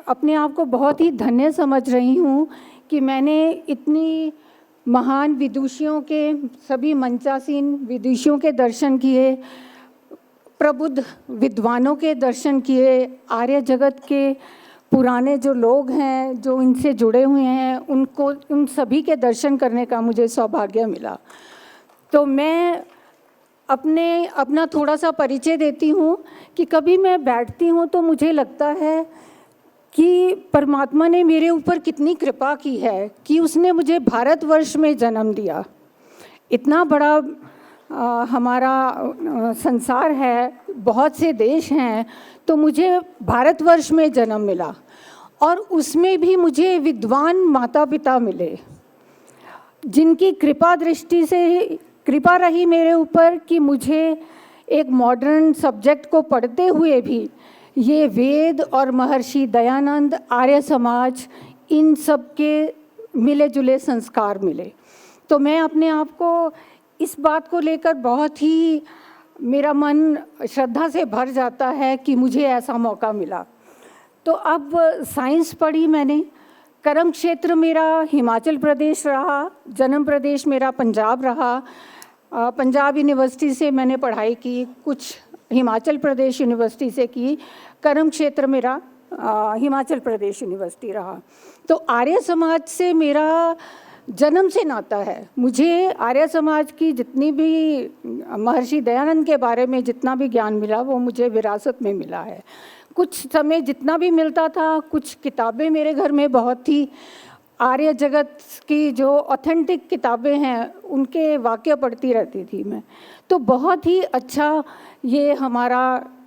अपने आप को बहुत ही धन्य समझ रही हूँ कि मैंने इतनी महान विदुषियों के, सभी मंचासीन विदुषियों के दर्शन किए, प्रबुद्ध विद्वानों के दर्शन किए, आर्य जगत के पुराने जो लोग हैं, जो इनसे जुड़े हुए हैं, उन सभी के दर्शन करने का मुझे सौभाग्य मिला। तो मैं अपना थोड़ा सा परिचय देती हूँ कि कभी मैं बैठती हूँ तो मुझे लगता है कि परमात्मा ने मेरे ऊपर कितनी कृपा की है कि उसने मुझे भारतवर्ष में जन्म दिया। इतना बड़ा हमारा संसार है, बहुत से देश हैं, तो मुझे भारतवर्ष में जन्म मिला और उसमें भी मुझे विद्वान माता पिता मिले, जिनकी कृपा दृष्टि से कृपा रही मेरे ऊपर कि मुझे एक मॉडर्न सब्जेक्ट को पढ़ते हुए भी ये वेद और महर्षि दयानंद, आर्य समाज, इन सब के मिले जुले संस्कार मिले। तो मैं अपने आप को इस बात को लेकर बहुत ही, मेरा मन श्रद्धा से भर जाता है कि मुझे ऐसा मौका मिला। तो अब साइंस पढ़ी मैंने, कर्म क्षेत्र मेरा हिमाचल प्रदेश रहा, जन्म प्रदेश मेरा पंजाब रहा। पंजाब यूनिवर्सिटी से मैंने पढ़ाई की, कुछ हिमाचल प्रदेश यूनिवर्सिटी से की, कर्म क्षेत्र मेरा हिमाचल प्रदेश यूनिवर्सिटी रहा। तो आर्य समाज से मेरा जन्म से नाता है। मुझे आर्य समाज की जितनी भी, महर्षि दयानंद के बारे में जितना भी ज्ञान मिला वो मुझे विरासत में मिला है। कुछ समय जितना भी मिलता था, कुछ किताबें मेरे घर में बहुत थी, आर्य जगत की जो ऑथेंटिक किताबें हैं उनके वाक्य पढ़ती रहती थी मैं। तो बहुत ही अच्छा ये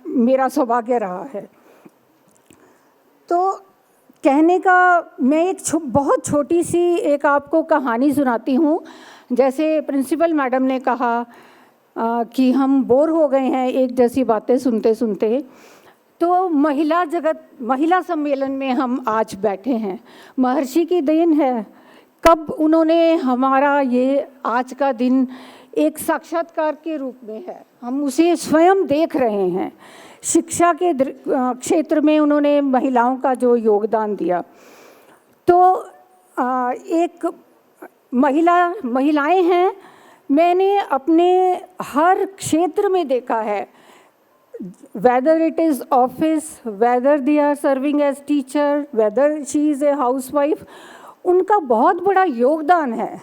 मेरा सौभाग्य रहा है। तो कहने का मैं एक बहुत छोटी सी एक आपको कहानी सुनाती हूँ। जैसे प्रिंसिपल मैडम ने कहा कि हम बोर हो गए हैं एक जैसी बातें सुनते सुनते, तो महिला सम्मेलन में हम आज बैठे हैं। महर्षि की देन है, कब उन्होंने हमारा ये आज का दिन एक साक्षात्कार के रूप में है, हम उसे स्वयं देख रहे हैं। शिक्षा के क्षेत्र में उन्होंने महिलाओं का जो योगदान दिया, तो एक महिलाएं हैं, मैंने अपने हर क्षेत्र में देखा है, whether it is office, whether they are serving as teacher, whether she is a housewife, उनका बहुत बड़ा योगदान है।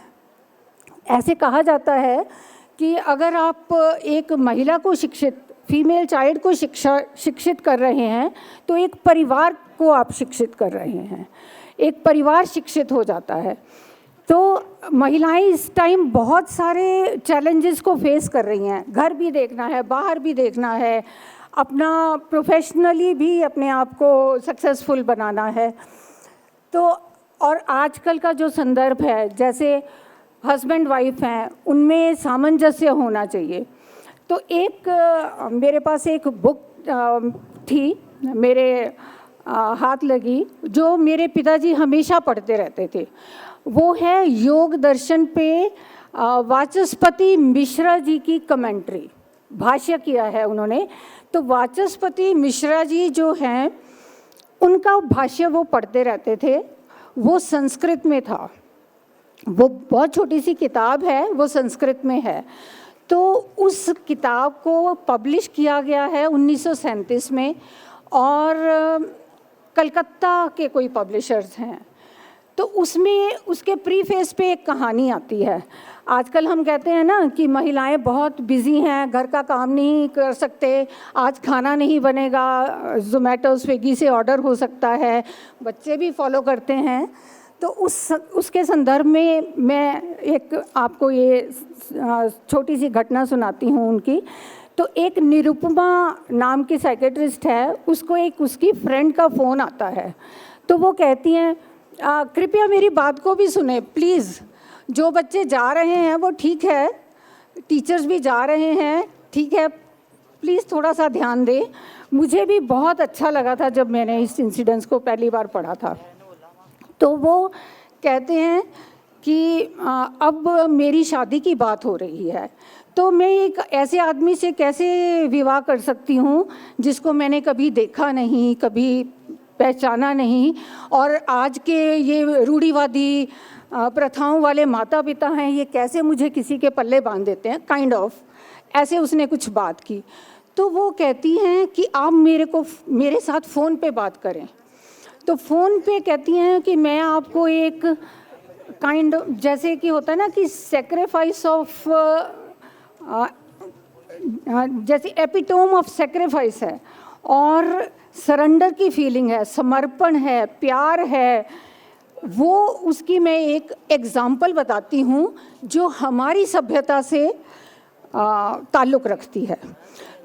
ऐसे कहा जाता है कि अगर आप एक महिला को फीमेल चाइल्ड को शिक्षित कर रहे हैं तो एक परिवार को आप शिक्षित कर रहे हैं, एक परिवार शिक्षित हो जाता है। तो महिलाएं इस टाइम बहुत सारे चैलेंजेस को फेस कर रही हैं, घर भी देखना है, बाहर भी देखना है, अपना प्रोफेशनली भी अपने आप को सक्सेसफुल बनाना है। तो और आजकल का जो संदर्भ है, जैसे हस्बैंड वाइफ हैं, उनमें सामंजस्य होना चाहिए। तो एक मेरे पास एक बुक थी, मेरे हाथ लगी, जो मेरे पिताजी हमेशा पढ़ते रहते थे। वो है योग दर्शन पे वाचस्पति मिश्रा जी की कमेंट्री, भाष्य किया है उन्होंने। तो वाचस्पति मिश्रा जी जो हैं, उनका भाष्य वो पढ़ते रहते थे, वो संस्कृत में था। वो बहुत छोटी सी किताब है, वो संस्कृत में है। तो उस किताब को पब्लिश किया गया है 1937 में, और कलकत्ता के कोई पब्लिशर्स हैं। तो उसमें उसके प्रीफेस पे एक कहानी आती है। आजकल हम कहते हैं ना कि महिलाएं बहुत बिजी हैं, घर का काम नहीं कर सकते, आज खाना नहीं बनेगा, ज़ोमैटो स्विगी से ऑर्डर हो सकता है, बच्चे भी फॉलो करते हैं। तो उसके संदर्भ में मैं एक आपको ये छोटी सी घटना सुनाती हूँ उनकी। तो एक निरुपमा नाम की साइकेट्रिस्ट है, उसको एक उसकी फ्रेंड का फ़ोन आता है। तो वो कहती हैं, कृपया मेरी बात को भी सुने प्लीज़, जो बच्चे जा रहे हैं वो ठीक है, टीचर्स भी जा रहे हैं, ठीक है, प्लीज़ थोड़ा सा ध्यान दें। मुझे भी बहुत अच्छा लगा था जब मैंने इस इंसिडेंस को पहली बार पढ़ा था। तो वो कहते हैं कि अब मेरी शादी की बात हो रही है, तो मैं एक ऐसे आदमी से कैसे विवाह कर सकती हूँ जिसको मैंने कभी देखा नहीं, कभी पहचाना नहीं, और आज के ये रूढ़िवादी प्रथाओं वाले माता पिता हैं, ये कैसे मुझे किसी के पल्ले बांध देते हैं, काइंड ऑफ ऐसे उसने कुछ बात की। तो वो कहती हैं कि आप मेरे साथ फ़ोन पे बात करें। तो फ़ोन पे कहती हैं कि मैं आपको एक काइंड जैसे कि होता है ना कि सेक्रीफाइस ऑफ, जैसे एपिटोम ऑफ सेक्रीफाइस है और सरेंडर की फीलिंग है, समर्पण है, प्यार है, वो उसकी मैं एक एग्जाम्पल बताती हूँ जो हमारी सभ्यता से ताल्लुक़ रखती है।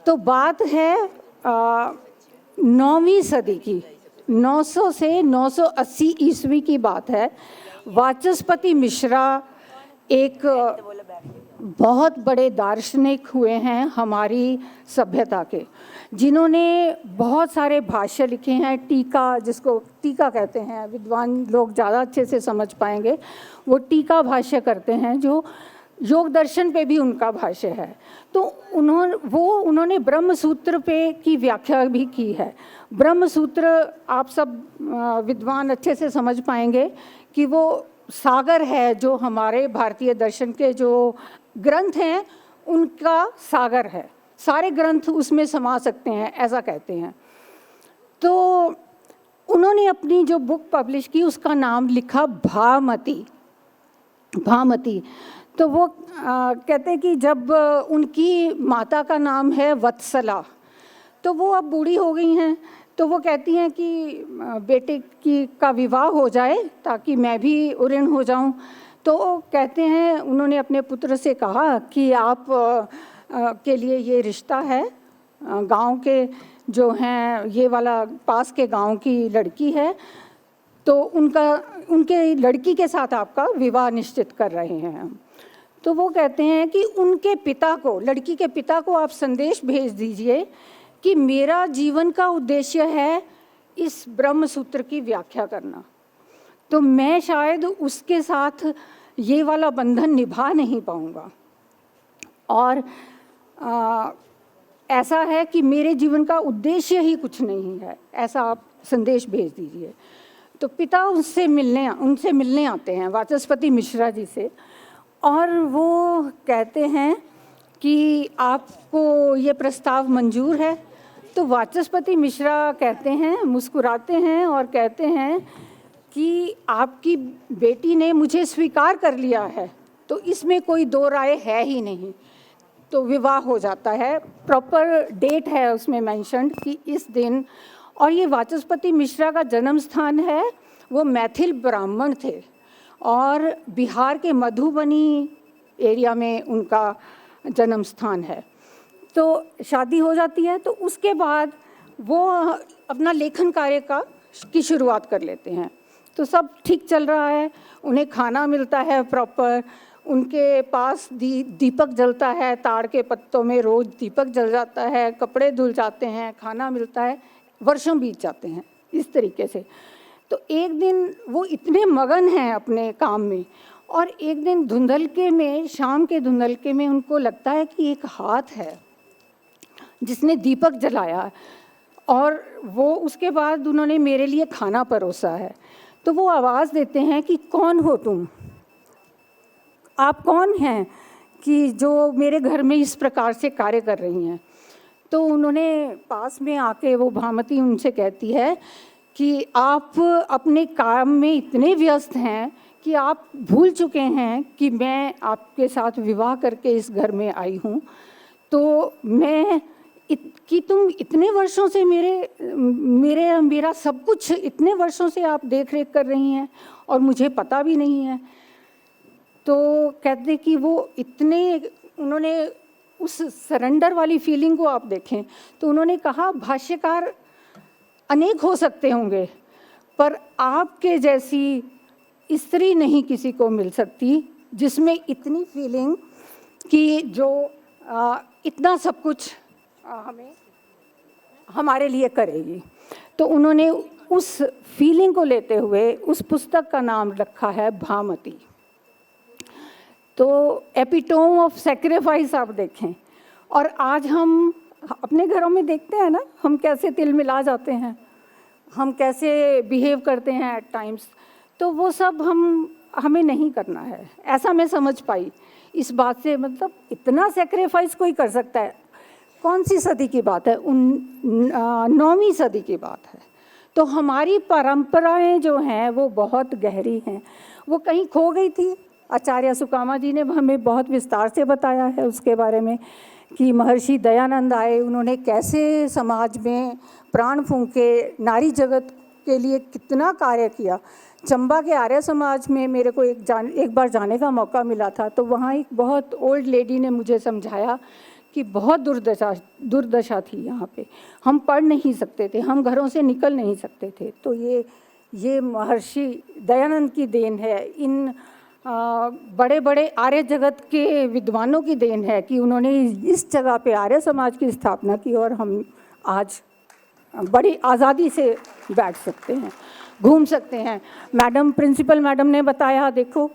तो बात है 9वीं सदी की, 900 से 980 ईस्वी की बात है। वाचस्पति मिश्रा एक बहुत बड़े दार्शनिक हुए हैं हमारी सभ्यता के, जिन्होंने बहुत सारे भाष्य लिखे हैं, टीका, जिसको टीका कहते हैं, विद्वान लोग ज़्यादा अच्छे से समझ पाएंगे, वो टीका भाष्य करते हैं, जो योग दर्शन पे भी उनका भाष्य है। तो उन्होंने ब्रह्म सूत्र पे की व्याख्या भी की है। ब्रह्म सूत्र आप सब विद्वान अच्छे से समझ पाएंगे कि वो सागर है, जो हमारे भारतीय दर्शन के जो ग्रंथ हैं उनका सागर है, सारे ग्रंथ उसमें समा सकते हैं, ऐसा कहते हैं। तो उन्होंने अपनी जो बुक पब्लिश की उसका नाम लिखा भामती। तो वो कहते हैं कि जब उनकी माता का नाम है वत्सला, तो वो अब बूढ़ी हो गई हैं, तो वो कहती हैं कि बेटे का विवाह हो जाए ताकि मैं भी उऋण हो जाऊं। तो कहते हैं, उन्होंने अपने पुत्र से कहा कि आप के लिए ये रिश्ता है, गांव के जो हैं ये वाला पास के गांव की लड़की है, तो उनके लड़की के साथ आपका विवाह निश्चित कर रहे हैं हम। तो वो कहते हैं कि उनके पिता को, लड़की के पिता को आप संदेश भेज दीजिए कि मेरा जीवन का उद्देश्य है इस ब्रह्म सूत्र की व्याख्या करना, तो मैं शायद उसके साथ ये वाला बंधन निभा नहीं पाऊँगा, और ऐसा है कि मेरे जीवन का उद्देश्य ही कुछ नहीं है, ऐसा आप संदेश भेज दीजिए। तो पिता उनसे मिलने आते हैं वाचस्पति मिश्रा जी से, और वो कहते हैं कि आपको ये प्रस्ताव मंजूर है। तो वाचस्पति मिश्रा कहते हैं, मुस्कुराते हैं और कहते हैं कि आपकी बेटी ने मुझे स्वीकार कर लिया है, तो इसमें कोई दो राय है ही नहीं। तो विवाह हो जाता है, प्रॉपर डेट है उसमें मेंशन्ड कि इस दिन, और ये वाचस्पति मिश्रा का जन्म स्थान है, वो मैथिल ब्राह्मण थे और बिहार के मधुबनी एरिया में उनका जन्म स्थान है। तो शादी हो जाती है, तो उसके बाद वो अपना लेखन कार्य की शुरुआत कर लेते हैं। तो सब ठीक चल रहा है, उन्हें खाना मिलता है प्रॉपर, उनके पास दीपक जलता है, ताड़ के पत्तों में रोज़ दीपक जल जाता है, कपड़े धुल जाते हैं, खाना मिलता है, वर्षों बीत जाते हैं इस तरीके से। तो एक दिन वो इतने मगन हैं अपने काम में, और एक दिन धुंधलके में, शाम के धुंधलके में उनको लगता है कि एक हाथ है जिसने दीपक जलाया, और वो उसके बाद उन्होंने मेरे लिए खाना परोसा है। तो वो आवाज़ देते हैं कि कौन हो तुम, आप कौन हैं कि जो मेरे घर में इस प्रकार से कार्य कर रही हैं। तो उन्होंने पास में आके, वो भामती उनसे कहती है कि आप अपने काम में इतने व्यस्त हैं कि आप भूल चुके हैं कि मैं आपके साथ विवाह करके इस घर में आई हूँ। तो मैं कि तुम इतने वर्षों से मेरा सब कुछ इतने वर्षों से आप देख रेख कर रही हैं और मुझे पता भी नहीं है। तो कहते कि वो उन्होंने उस सरेंडर वाली फीलिंग को आप देखें, तो उन्होंने कहा भाष्यकार अनेक हो सकते होंगे, पर आपके जैसी स्त्री नहीं किसी को मिल सकती जिसमें इतनी फीलिंग कि जो इतना सब कुछ हमारे लिए करेगी। तो उन्होंने उस फीलिंग को लेते हुए उस पुस्तक का नाम रखा है भामती। तो एपिटोम ऑफ सेक्रीफाइस आप देखें, और आज हम अपने घरों में देखते हैं ना, हम कैसे तिल मिला जाते हैं, हम कैसे बिहेव करते हैं एट टाइम्स, तो वो सब हमें नहीं करना है, ऐसा मैं समझ पाई इस बात से। मतलब इतना सेक्रीफाइस कोई कर सकता है? कौन सी सदी की बात है? 9वीं सदी की बात है। तो हमारी परंपराएं जो हैं वो बहुत गहरी हैं, वो कहीं खो गई थी। आचार्य सुकामा जी ने हमें बहुत विस्तार से बताया है उसके बारे में कि महर्षि दयानंद आए, उन्होंने कैसे समाज में प्राण फूंके, नारी जगत के लिए कितना कार्य किया। चंबा के आर्य समाज में मेरे को एक बार जाने का मौका मिला था, तो वहाँ एक बहुत ओल्ड लेडी ने मुझे समझाया कि बहुत दुर्दशा थी यहाँ पे, हम पढ़ नहीं सकते थे, हम घरों से निकल नहीं सकते थे। तो ये महर्षि दयानंद की देन है, इन बड़े बड़े आर्य जगत के विद्वानों की देन है कि उन्होंने इस जगह पे आर्य समाज की स्थापना की और हम आज बड़ी आज़ादी से बैठ सकते हैं, घूम सकते हैं। मैडम, प्रिंसिपल मैडम ने बताया, देखो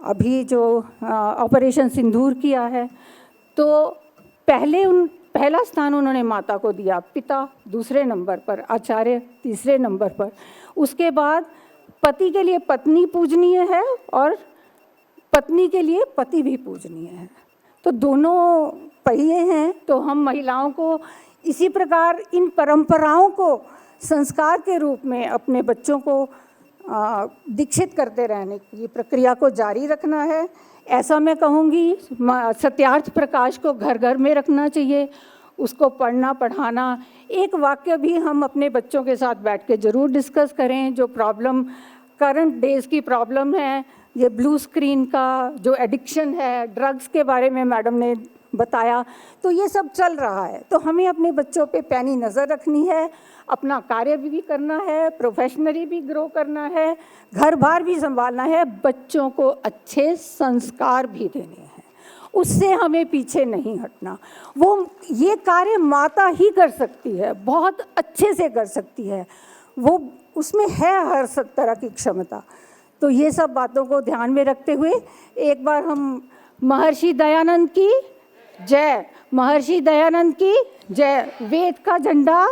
अभी जो ऑपरेशन सिंदूर किया है, तो पहला स्थान उन्होंने माता को दिया, पिता दूसरे नंबर पर, आचार्य तीसरे नंबर पर, उसके बाद पति के लिए पत्नी पूजनीय है और पत्नी के लिए पति भी पूजनीय है। तो दोनों पहिए हैं। तो हम महिलाओं को इसी प्रकार इन परंपराओं को संस्कार के रूप में अपने बच्चों को दीक्षित करते रहने की प्रक्रिया को जारी रखना है। ऐसा मैं कहूँगी, सत्यार्थ प्रकाश को घर घर में रखना चाहिए, उसको पढ़ना पढ़ाना। एक वाक्य भी हम अपने बच्चों के साथ बैठ के ज़रूर डिस्कस करें। जो प्रॉब्लम करंट डेज़ की प्रॉब्लम है, ये ब्लू स्क्रीन का जो एडिक्शन है, ड्रग्स के बारे में मैडम ने बताया, तो ये सब चल रहा है। तो हमें अपने बच्चों पे पैनी नज़र रखनी है, अपना कार्य भी करना है, प्रोफेशनली भी ग्रो करना है, घर बार भी संभालना है, बच्चों को अच्छे संस्कार भी देने हैं, उससे हमें पीछे नहीं हटना। वो ये कार्य माता ही कर सकती है, बहुत अच्छे से कर सकती है, वो उसमें है हर तरह की क्षमता। तो ये सब बातों को ध्यान में रखते हुए एक बार हम महर्षि दयानंद की जय, महर्षि दयानंद की जय। वेद का झंडा,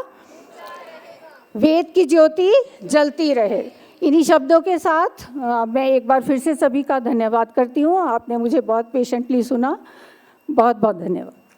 वेद की ज्योति जलती रहे। इन्हीं शब्दों के साथ मैं एक बार फिर से सभी का धन्यवाद करती हूँ। आपने मुझे बहुत पेशेंटली सुना, बहुत बहुत धन्यवाद।